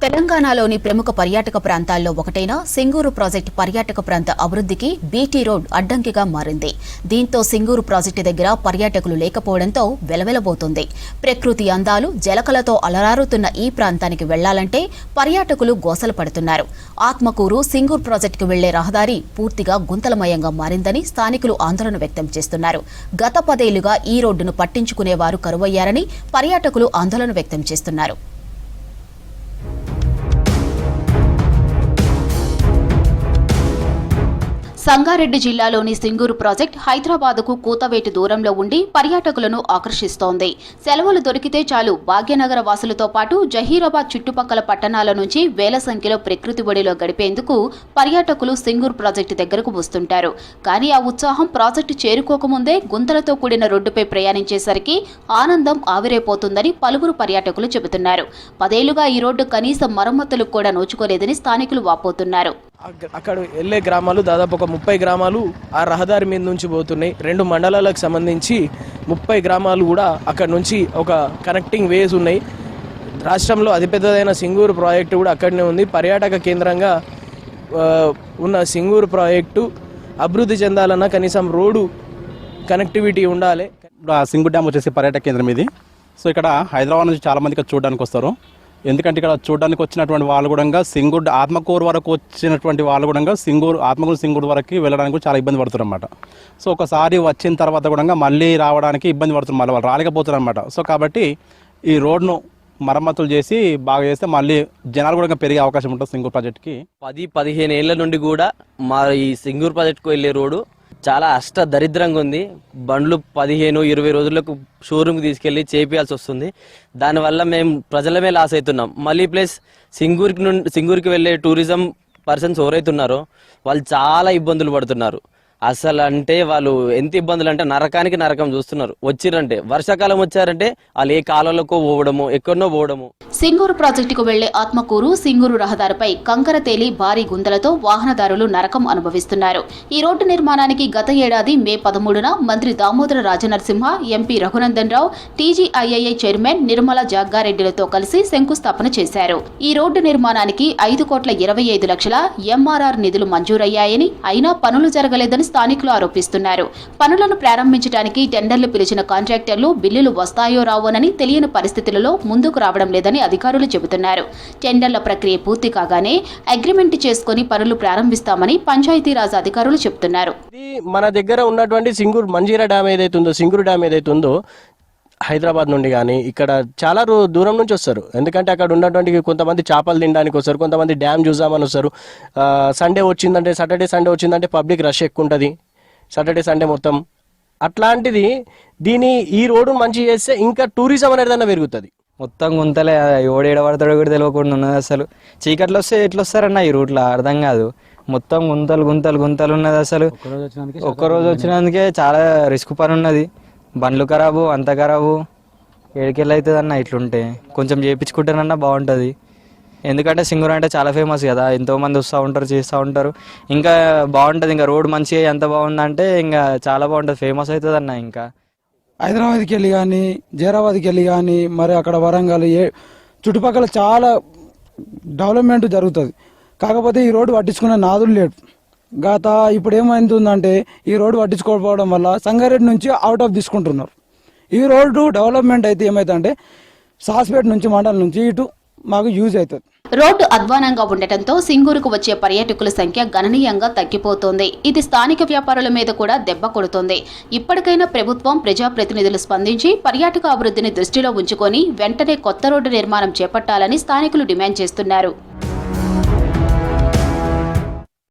తెలంగాణలోని ప్రముఖ పర్యాటక ప్రాంతాల్లో ఒకటైన సింగూరు ప్రాజెక్టు పర్యాటక ప్రాంత అభివృద్ధికి బీటీ రోడ్ అడ్డంకిగా మారింది. దీంతో సింగూరు ప్రాజెక్టు దగ్గర పర్యాటకులు లేకపోవడంతో వెలవెలబోతుంది. ప్రకృతి అందాలు, జలకలతో అలరారుతున్న ఈ ప్రాంతానికి వెళ్లాలంటే పర్యాటకులు గోసలు పడుతున్నారు. ఆత్మకూరు సింగూరు ప్రాజెక్టుకు వెళ్లే రహదారి పూర్తిగా గుంతలమయంగా మారిందని స్థానికులు ఆందోళన వ్యక్తం చేస్తున్నారు. గత 10 ఏళ్లుగా ఈ రోడ్డును పట్టించుకునేవారు కరువయ్యారని పర్యాటకులు ఆందోళన వ్యక్తం చేస్తున్నారు. సంగారెడ్డి జిల్లాలోని సింగూరు ప్రాజెక్టు హైదరాబాద్కు కూతవేటు దూరంలో ఉండి పర్యాటకులను ఆకర్షిస్తోంది. సెలవులు దొరికితే చాలు భాగ్యనగర వాసులతో పాటు జహీరాబాద్ చుట్టుపక్కల పట్టణాల నుంచి వేల సంఖ్యలో ప్రకృతి ఒడిలో గడిపేందుకు పర్యాటకులు సింగూరు ప్రాజెక్టు దగ్గరకు వస్తుంటారు. కానీ ఆ ఉత్సాహం ప్రాజెక్టు చేరుకోకముందే గుంతలతో కూడిన రోడ్డుపై ప్రయాణించేసరికి ఆనందం ఆవిరైపోతుందని పలువురు పర్యాటకులు చెబుతున్నారు. 10 ఏళ్లుగా ఈ రోడ్డు కనీస మరమ్మతులకు కూడా నోచుకోలేదని స్థానికులు వాపోతున్నారు. అక్కడ వెళ్ళే గ్రామాలు దాదాపు ఒక 30 గ్రామాలు ఆ రహదారి మీద నుంచి పోతున్నాయి. 2 మండలాలకు సంబంధించి 30 గ్రామాలు కూడా అక్కడ నుంచి ఒక కనెక్టింగ్ వేస్ ఉన్నాయి. రాష్ట్రంలో అతిపెద్దదైన సింగూరు ప్రాజెక్టు కూడా అక్కడనే ఉంది. పర్యాటక కేంద్రంగా ఉన్న సింగూరు ప్రాజెక్టు అభివృద్ధి చెందాలన్నా కనీసం రోడ్డు కనెక్టివిటీ ఉండాలి. సింగూరు డ్యామ్ వచ్చేసి పర్యాటక కేంద్రం ఇది. సో ఇక్కడ హైదరాబాద్ నుంచి చాలా మంది చూడడానికి వస్తారు. ఎందుకంటే ఇక్కడ చూడడానికి వచ్చినటువంటి వాళ్ళు కూడా సింగూరు ఆత్మకూరు వరకు వచ్చినటువంటి వాళ్ళు కూడా ఆత్మకూరు సింగూరు వరకు వెళ్ళడానికి చాలా ఇబ్బంది పడుతున్నారు అన్నమాట. సో ఒకసారి వచ్చిన తర్వాత కూడా మళ్ళీ రావడానికి ఇబ్బంది పడుతున్నారు, మళ్ళీ వాళ్ళు రాలేకపోతున్నారు అన్నమాట. సో కాబట్టి ఈ రోడ్ను మరమ్మతులు చేసి బాగా చేస్తే మళ్ళీ జనాలు కూడా పెరిగే అవకాశం ఉంటుంది. సింగూరు ప్రాజెక్ట్కి 10-15 ఏళ్ల నుండి కూడా మా ఈ సింగూరు ప్రాజెక్టుకు వెళ్ళే రోడ్డు చాలా దరిద్రంగా ఉంది. బండ్లు 15-20 రోజులకు షోరూమ్కి తీసుకెళ్ళి చేపియాల్సి వస్తుంది. దానివల్ల మేము ప్రజలమే లాస్ అవుతున్నాం. మళ్ళీ ప్లస్ సింగూరుకి వెళ్ళే టూరిజం పర్సన్స్ ఎవరైతున్నారో వాళ్ళు చాలా ఇబ్బందులు పడుతున్నారు. అసలు అంటే వాళ్ళు ఎంత ఇబ్బందులు అంటే నరకానికి నరకం చూస్తున్నారు. వచ్చిరంటే వర్షాకాలం వచ్చారంటే వాళ్ళు ఏ కాలంలోకో పోవడము, ఎక్కడనో పోవడము. సింగూరు ప్రాజెక్టుకు వెళ్లే ఆత్మకూరు సింగూరు రహదారిపై కంకర తేలి భారీ గుంతలతో వాహనదారులు నరకం అనుభవిస్తున్నారు. ఈ రోడ్డు నిర్మాణానికి గత ఏడాది మే 13న మంత్రి దామోదర రాజనరసింహ, ఎంపీ రఘునందన్ రావు, టీజీఐఐ చైర్మన్ నిర్మలా జగ్గారెడ్డిలతో కలిసి శంకుస్థాపన చేశారు. ఈ రోడ్డు నిర్మాణానికి 5,25,00,000 ఎంఆర్ఆర్ నిధులు మంజూరయ్యాయని, అయినా పనులు జరగలేదని స్థానికులు ఆరోపిస్తున్నారు. పనులను ప్రారంభించడానికి టెండర్లు పిలిచిన కాంట్రాక్టర్లు బిల్లులు వస్తాయో రావోనని తెలియని పరిస్థితులలో ముందుకు రావడం లేదని అధికారులు చెబుతున్నారు. టెండర్ల ప్రక్రియ పూర్తి కాగానే అగ్రిమెంట్ చేసుకుని పనులు ప్రారంభిస్తామని పంచాయతీరాజ్ అధికారులు చెబుతున్నారు. మన దగ్గర ఉన్నటువంటి సింగూరు మంజీరా డ్యామ్ ఏదైతుందో, సింగూరు డ్యామ్ ఏదైతుందో హైదరాబాద్ నుండి కానీ ఇక్కడ చాలా దూరం నుంచి వస్తారు. ఎందుకంటే అక్కడ ఉన్నటువంటి కొంతమంది చేపలు తినడానికి వస్తారు, కొంతమంది డ్యామ్ చూసామని వస్తారు. సాటర్డే సండే వచ్చిందంటే పబ్లిక్ రష్ ఎక్కువ ఉంటుంది. సాటర్డే సండే మొత్తం అట్లాంటిది ఈ రోడ్డు మంచి చేస్తే ఇంకా టూరిజం అనేది పెరుగుతుంది. మొత్తం గుంతలే, ఎవడేడ పడతాడో కూడా తెలియకుండా ఉన్నది. అసలు చీకట్లో వస్తే ఎట్లా వస్తారన్న ఈ రూట్లో అర్థం కాదు. మొత్తం గుంతలు గుంతలు గుంతలు ఉన్నది. అసలు ఒక్కరోజు వచ్చినందుకే చాలా రిస్క్ పని ఉన్నది. బండ్లు ఖరాబు, అంత ఖరాబు, ఏడికెళ్ళి అవుతుంది అన్న. ఇట్లుంటే కొంచెం చేయించుకుంటేనన్నా బాగుంటుంది. ఎందుకంటే సింగూరు అంటే చాలా ఫేమస్ కదా, ఎంతోమంది వస్తూ ఉంటారు, చేస్తూ ఉంటారు. ఇంకా బాగుంటుంది. ఇంకా రోడ్ మంచిగా ఎంత బాగుందంటే ఇంకా చాలా బాగుంటుంది, ఫేమస్ అవుతుంది అన్న. ఇంకా హైదరాబాద్కి వెళ్ళి కానీ, జైరాబాద్కి వెళ్ళి కానీ, మరి అక్కడ వరంగల్ చుట్టుపక్కల చాలా డెవలప్మెంట్ జరుగుతుంది. కాకపోతే ఈ రోడ్డు పట్టించుకునే నాదులు లేడు. ఇప్పుడు ఏమైందంటే ఈ రోడ్డు పట్టించుకోకపోవడం వల్ల సంగారెడ్డి నుంచి అవుట్ ఆఫ్ తీసుకుంటున్నారు. ఈ రోడ్డు డెవలప్మెంట్ అయితే ఏమైతుందంటే సాస్పేట నుంచి మండలం నుంచి ఇటు మాకు యూజ్ అవుతుంది. రోడ్డు అధ్వానంగా ఉండటంతో సింగూరుకు వచ్చే పర్యాటకుల సంఖ్య గణనీయంగా తగ్గిపోతోంది. ఇది స్థానిక వ్యాపారుల మీద కూడా దెబ్బ కొడుతోంది. ఇప్పటికైనా ప్రభుత్వం, ప్రజాప్రతినిధులు స్పందించి పర్యాటక అభివృద్ధిని దృష్టిలో ఉంచుకొని వెంటనే కొత్త రోడ్డు నిర్మాణం చేపట్టాలని స్థానికులు డిమాండ్ చేస్తున్నారు.